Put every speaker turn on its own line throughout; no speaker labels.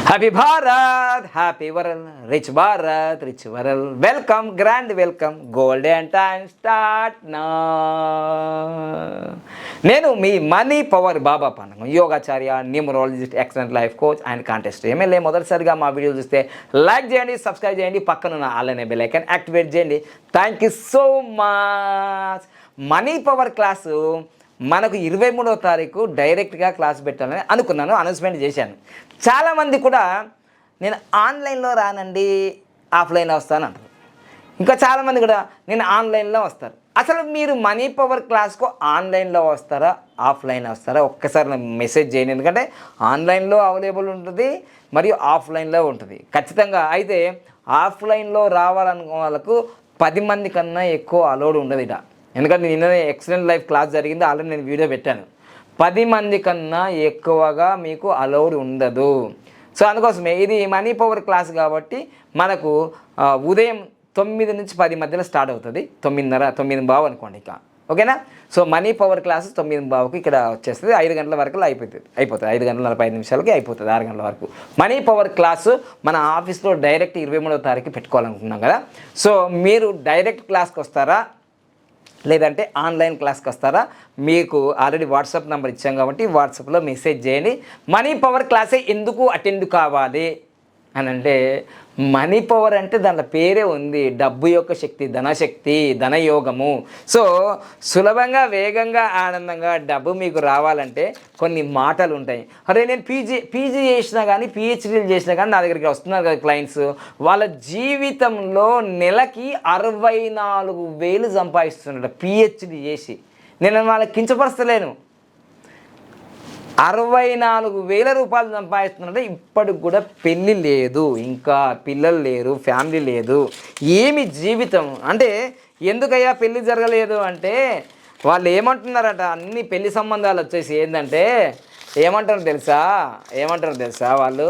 Happy Bharat happy world rich Bharat rich world welcome grand welcome golden time start నా. నేను మీ money power Baba Pandagam, యోగాచార్య, numerologist, excellent life coach and contest MLA. మొదటిసారిగా మా వీడియోలు చూస్తే లైక్ చేయండి, సబ్స్క్రైబ్ చేయండి, పక్కనున్న ఆల్ బెల్ ఐకాన్ యాక్టివేట్ చేయండి. Thank you so much. Money power class మనకు 23వ తారీఖు డైరెక్ట్గా క్లాస్ పెట్టాలని అనుకున్నాను, అనౌన్స్మెంట్ చేశాను. చాలామంది కూడా నేను ఆన్లైన్లో రానండి, ఆఫ్లైన్లో వస్తాను అంటారు. ఇంకా చాలామంది కూడా నేను ఆన్లైన్లో వస్తారు. అసలు మీరు మనీ పవర్ క్లాస్కు ఆన్లైన్లో వస్తారా, ఆఫ్లైన్లో వస్తారా? ఒక్కసారి నాకు మెసేజ్ చేయండి. ఎందుకంటే ఆన్లైన్లో అవైలబుల్ ఉంటుంది మరియు ఆఫ్లైన్లో ఉంటుంది ఖచ్చితంగా. అయితే ఆఫ్లైన్లో రావాలనుకున్న వాళ్ళకు 10 మంది కన్నా ఎక్కువ అలౌడ్ ఉండదు ఇట. ఎందుకంటే నిన్ననే ఎక్సలెంట్ లైఫ్ క్లాస్ జరిగింది, ఆల్రెడీ నేను వీడియో పెట్టాను. 10 మంది కన్నా ఎక్కువగా మీకు అలౌడ్ ఉండదు. సో అందుకోసమే ఇది మనీ పవర్ క్లాస్ కాబట్టి మనకు ఉదయం 9 నుంచి 10 మధ్యలో స్టార్ట్ అవుతుంది. 9:30, 9:15 అనుకోండి ఇక, ఓకేనా? సో మనీ పవర్ క్లాస్ 9:15కి ఇక్కడ వచ్చేస్తుంది. 5 గంటల వరకు అయిపోతుంది. 5:45 అయిపోతుంది, 6 గంటల వరకు. మనీ పవర్ క్లాసు మన ఆఫీస్లో డైరెక్ట్ 23వ తారీఖు పెట్టుకోవాలనుకున్నాం కదా. సో మీరు డైరెక్ట్ క్లాస్కి వస్తారా, లేదంటే ఆన్లైన్ క్లాస్కి వస్తారా? మీకు ఆల్రెడీ వాట్సాప్ నెంబర్ ఇచ్చాం కాబట్టి వాట్సాప్లో మెసేజ్ చేయండి. మనీ పవర్ క్లాసే ఎందుకు అటెండ్ కావాలి అని అంటే, మనీ పవర్ అంటే దాంట్లో పేరే ఉంది, డబ్బు యొక్క శక్తి, ధనశక్తి, ధనయోగము. సో సులభంగా, వేగంగా, ఆనందంగా డబ్బు మీకు రావాలంటే కొన్ని మాటలు ఉంటాయి. అరే నేను పీజీ చేసినా కానీ, పిహెచ్డీలు చేసినా కానీ నా దగ్గరికి వస్తున్నారు కదా క్లయింట్స్, వాళ్ళ జీవితంలో నెలకి 64,000 సంపాదిస్తున్నాడు పిహెచ్డీ చేసి. నేను వాళ్ళకి కించపరచలేను. 64,000 రూపాయలు సంపాదిస్తున్నారంటే ఇప్పటికి కూడా పెళ్ళి లేదు, ఇంకా పిల్లలు లేరు, ఫ్యామిలీ లేదు. ఏమి జీవితం అంటే, ఎందుకయ్యా పెళ్ళి జరగలేదు అంటే వాళ్ళు ఏమంటున్నారట, అన్ని పెళ్లి సంబంధాలు వచ్చేసి ఏంటంటే ఏమంటారు తెలుసా వాళ్ళు,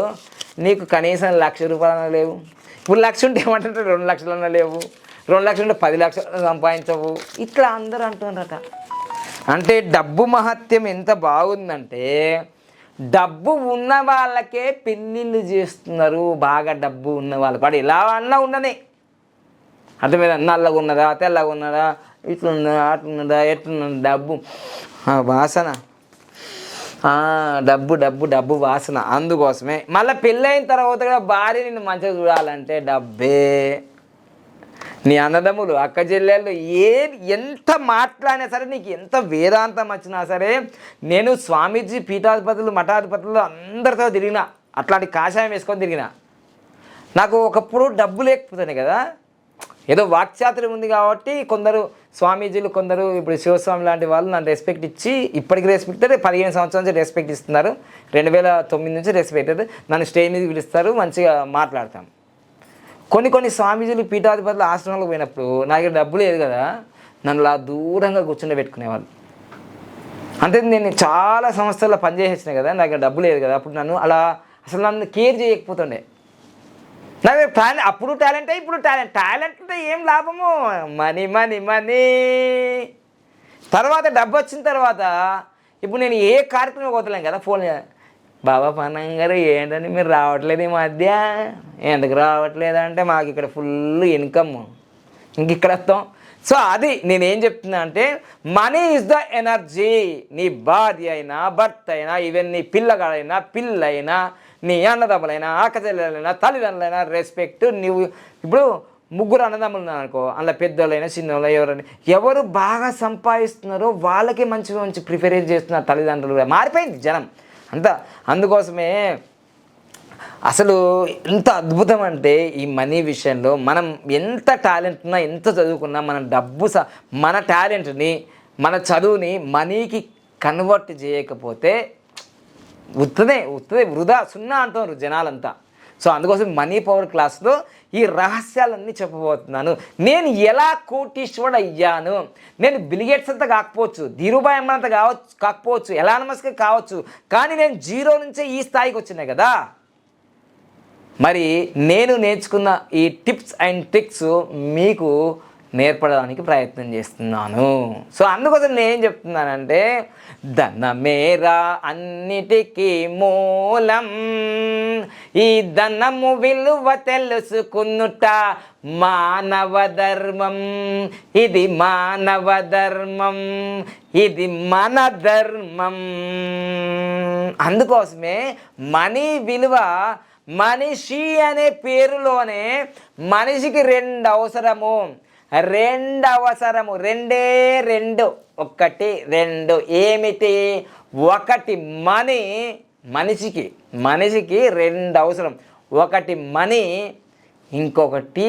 నీకు కనీసం 1,00,000 రూపాయలు లేవు. ఇప్పుడు 1,00,000 ఉంటే ఏమంటారు, 2 లక్షలన్నా లేవు, 2 లక్షలు ఉంటే 10 లక్షలు సంపాదించవు, ఇట్లా అందరూ అంటున్నారట. అంటే డబ్బు మహత్యం ఎంత బాగుందంటే, డబ్బు ఉన్న వాళ్ళకే పెళ్ళిళ్ళు చేస్తున్నారు. బాగా డబ్బు ఉన్న వాళ్ళకి వాడు ఎలా అన్నా ఉండని, అర్థమైందా? నల్లగా ఉన్నదా, తెల్లగా ఉన్నదా, ఇట్లున్నదా, అట్లున్నదా, ఎట్లున్నదా, డబ్బు వాసన, డబ్బు డబ్బు డబ్బు వాసన. అందుకోసమే మళ్ళీ పెళ్ళైన తర్వాత కూడా భార్య నిన్ను మంచిగా చూడాలంటే డబ్బే. నీ అన్నదమ్ములు, అక్క చెల్లెళ్ళు ఎంత మాట్లాడినా సరే, నీకు ఎంత వేదాంతం వచ్చినా సరే, నేను స్వామీజీ పీఠాధిపతులు, మఠాధిపతులు అందరితో తిరిగిన, అట్లాంటి కాషాయం వేసుకొని తిరిగిన. నాకు ఒకప్పుడు డబ్బు లేకపోతేనే కదా, ఏదో వాక్చాతుర్యం ఉంది కాబట్టి కొందరు స్వామీజీలు, కొందరు ఇప్పుడు శివస్వామి లాంటి వాళ్ళు నన్ను రెస్పెక్ట్ ఇచ్చి, ఇప్పటికి రెస్పెక్ట్ అంటే 15 సంవత్సరాల నుంచి రెస్పెక్ట్ ఇస్తున్నారు. 2009 నుంచి రెస్పెక్ట్ అయితే నన్ను స్టేజ్ మీద పిలుస్తారు, మంచిగా మాట్లాడతాం. కొన్ని స్వామీజీలు, పీఠాధిపతులు ఆశ్రమాలకు పోయినప్పుడు నాకు డబ్బు లేదు కదా, నన్ను అలా దూరంగా పెట్టుకునేవాళ్ళు. అంటే నేను చాలా సంవత్సరాలు పనిచేసేసిన కదా, నాకు డబ్బు లేదు కదా, అప్పుడు నన్ను కేర్ చేయకపోతుండే. నాకు అప్పుడు టాలెంటే, ఇప్పుడు టాలెంట్ అంటే ఏం లాభము, మనీ మనీ మనీ. తర్వాత డబ్బు వచ్చిన తర్వాత ఇప్పుడు నేను ఏ కార్యక్రమం పోతలేను కదా, ఫోన్ బాబా పాండగం గారు ఏంటని మీరు రావట్లేదు ఈ మధ్య, ఎందుకు రావట్లేదు అంటే మాకు ఇక్కడ ఫుల్ ఇన్కమ్, ఇంక ఇక్కడ వస్తాం. సో అది నేనేం చెప్తున్నా అంటే, మనీ ఈజ్ ద ఎనర్జీ. నీ భార్య అయినా, భర్త అయినా, ఈవెన్ నీ పిల్లగాడైనా, పిల్లైనా, నీ అన్నదమ్ములైనా, అక్కచెల్లెలైనా, తల్లిదండ్రులైనా రెస్పెక్ట్. నువ్వు ఇప్పుడు 3 అన్నదమ్ములు ఉన్నారు అనుకో, అందులో పెద్దోళ్ళైనా చిన్నోళ్ళు ఎవరు బాగా సంపాదిస్తున్నారో వాళ్ళకే మంచి ప్రిఫరెన్స్ చేస్తున్నారు తల్లిదండ్రులు. మారిపోయింది జనం అంతా. అందుకోసమే అసలు ఎంత అద్భుతం అంటే ఈ మనీ విషయంలో, మనం ఎంత టాలెంట్ ఉన్నా, ఎంత చదువుకున్నా, మన మన టాలెంట్ని, మన చదువుని మనీకి కన్వర్ట్ చేయకపోతే ఉత్తదే వృధా, సున్నా అంటారు జనాలంతా. సో అందుకోసం మనీ పవర్ క్లాస్లో ఈ రహస్యాలన్నీ చెప్పబోతున్నాను. నేను ఎలా కోటీశ్వరుడు అయ్యాను. నేను బిల్గేట్స్ అంతా కాకపోవచ్చు, ధీరుభాయ్ అంతా కాకపోవచ్చు, ఎలాన్ మస్క్ కావచ్చు, కానీ నేను 0 నుంచే ఈ స్థాయికి వచ్చినాయి కదా. మరి నేను నేర్చుకున్న ఈ టిప్స్ అండ్ ట్రిక్స్ మీకు నేర్పడానికి ప్రయత్నం చేస్తున్నాను. సో అందుకోసం నేను ఏం చెప్తున్నానంటే ధనమేరా అన్నిటికీ మూలం, ఈ ధనము విలువ తెలుసుకున్నుట మానవ ధర్మం, ఇది మానవ ధర్మం, ఇది మన ధర్మం. అందుకోసమే మనీ విలువ, మనిషి అనే పేరులోనే మనిషికి రెండు అవసరము, రెండే రెండు, ఒకటి రెండు. ఏమిటి? ఒకటి మనీ, మనిషికి రెండు అవసరం. ఒకటి మనీ, ఇంకొకటి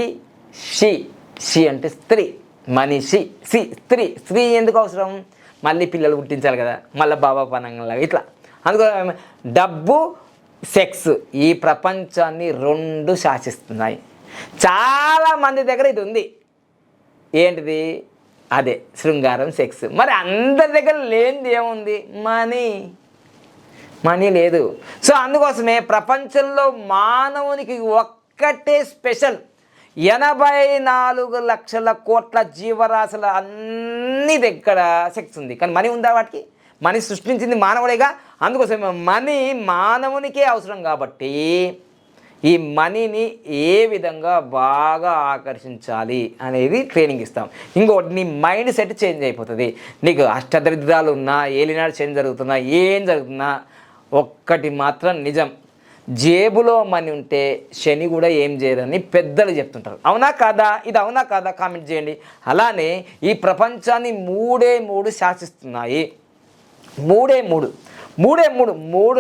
షీ అంటే స్త్రీ. మనిషి స్త్రీ ఎందుకు అవసరం? మళ్ళీ పిల్లలు పుట్టించాలి కదా, మళ్ళీ బాబా పనంలాగా ఇట్లా. అందుకో డబ్బు, సెక్స్ ఈ ప్రపంచాన్ని రెండు శాసిస్తున్నాయి. చాలామంది దగ్గర ఇది ఉంది. ఏంటిది? అదే శృంగారం, సెక్స్. మరి అందరి దగ్గర లేనిది ఏముంది? మనీ లేదు. సో అందుకోసమే ప్రపంచంలో మానవునికి ఒక్కటే స్పెషల్. 84 లక్షల కోట్ల జీవరాశుల అన్ని దగ్గర సెక్స్ ఉంది, కానీ మనీ ఉందా వాటికి? మనీ సృష్టించింది మానవుడేగా. అందుకోసమే మనీ మానవునికే అవసరం. కాబట్టి ఈ మనీని ఏ విధంగా బాగా ఆకర్షించాలి అనేది ట్రైనింగ్ ఇస్తాం. ఇంకోటి, నీ మైండ్ సెట్ చేంజ్ అయిపోతుంది. నీకు అష్టదరిద్రాలు ఉన్నా, ఏలినాడు చేంజ్ జరుగుతున్నా, ఏం జరుగుతున్నా ఒక్కటి మాత్రం నిజం, జేబులో మనీ ఉంటే శని కూడా ఏం చేయదని పెద్దలు చెప్తుంటారు. అవునా కాదా? ఇది అవునా కాదా? కామెంట్ చేయండి. అలానే ఈ ప్రపంచాన్ని మూడు శాసిస్తున్నాయి. మూడు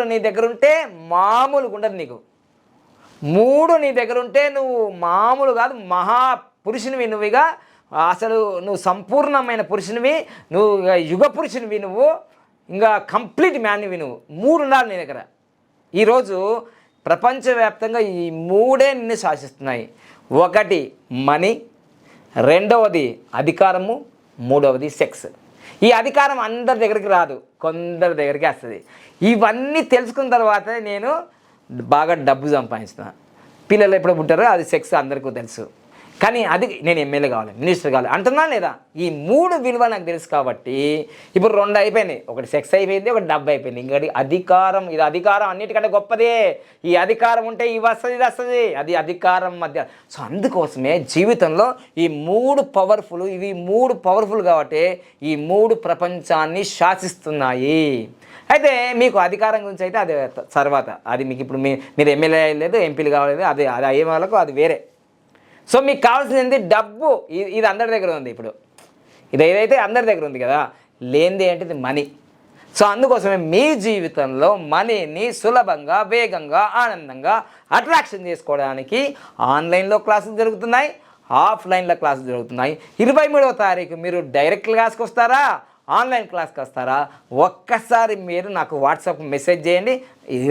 నీ దగ్గర ఉంటే మామూలుగా ఉండదు నీకు. నీ దగ్గర ఉంటే నువ్వు మామూలు కాదు, మహాపురుషునివి నువ్వుగా. అసలు నువ్వు సంపూర్ణమైన పురుషునివి, నువ్వు యుగ పురుషునివి, నువ్వు ఇంకా కంప్లీట్ మ్యాన్వి. నువ్వు 3 ఉండాలి నీ దగ్గర. ఈరోజు ప్రపంచవ్యాప్తంగా ఈ 3 నిన్ను శాసిస్తున్నాయి. ఒకటి మనీ, రెండవది అధికారము, మూడవది సెక్స్. ఈ అధికారం అందరి దగ్గరికి రాదు, కొందరి దగ్గరికి వస్తుంది. ఇవన్నీ తెలుసుకున్న తర్వాత నేను బాగా డబ్బు సంపాదిస్తున్నాను. పిల్లలు ఎప్పుడు పుట్టారో అది సెక్స్ అందరికీ తెలుసు, కానీ అది నేను ఎమ్మెల్యే కావాలి, మినిస్టర్ కావాలి అంటున్నా లేదా? ఈ 3 విలువ నాకు తెలుసు కాబట్టి ఇప్పుడు 2 అయిపోయినాయి. ఒకటి సెక్స్ అయిపోయింది, ఒకటి డబ్బు అయిపోయింది, ఇంకటి అధికారం. ఇది అధికారం అన్నిటికంటే గొప్పదే. ఈ అధికారం ఉంటే ఇవి వస్తుంది, ఇది వస్తుంది, అది అధికారం మధ్య. సో అందుకోసమే జీవితంలో ఈ 3 పవర్ఫుల్, ఇవి 3 పవర్ఫుల్ కాబట్టి ఈ 3 ప్రపంచాన్ని శాసిస్తున్నాయి. అయితే మీకు అధికారం గురించి అయితే అది తర్వాత, అది మీకు ఇప్పుడు మీరు ఎమ్మెల్యే లేదు, ఎంపీలు కావలేదు, అది అయ్యే వాళ్ళకు అది వేరే. సో మీకు కావాల్సింది డబ్బు. ఇది అందరి దగ్గర ఉంది. ఇప్పుడు ఇది ఏదైతే అందరి దగ్గర ఉంది కదా, లేనిది ఏంటిది? మనీ. సో అందుకోసమే మీ జీవితంలో మనీని సులభంగా, వేగంగా, ఆనందంగా అట్రాక్షన్ చేసుకోవడానికి ఆన్లైన్లో క్లాసులు జరుగుతున్నాయి, ఆఫ్లైన్లో క్లాసులు జరుగుతున్నాయి. 23వ తారీఖు మీరు డైరెక్ట్ క్లాస్కి వస్తారా, ఆన్లైన్ క్లాస్కి వస్తారా? ఒక్కసారి మీరు నాకు వాట్సాప్ మెసేజ్ చేయండి.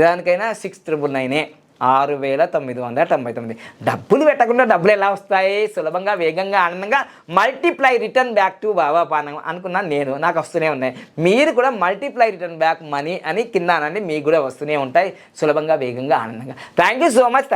దానికైనా 6999 6999. డబ్బులు పెట్టకుండా డబ్బులు ఎలా వస్తాయి? సులభంగా, వేగంగా, ఆనందంగా మల్టిప్లై రిటర్న్ బ్యాక్ టు బాబా పానం అనుకున్నాను నేను. నాకు వస్తూనే ఉన్నాయి. మీరు కూడా మల్టిప్లై రిటర్న్ బ్యాక్ మనీ అని కింద అనండి, మీకు కూడా వస్తూనే ఉంటాయి సులభంగా, వేగంగా, ఆనందంగా. Thank you so much.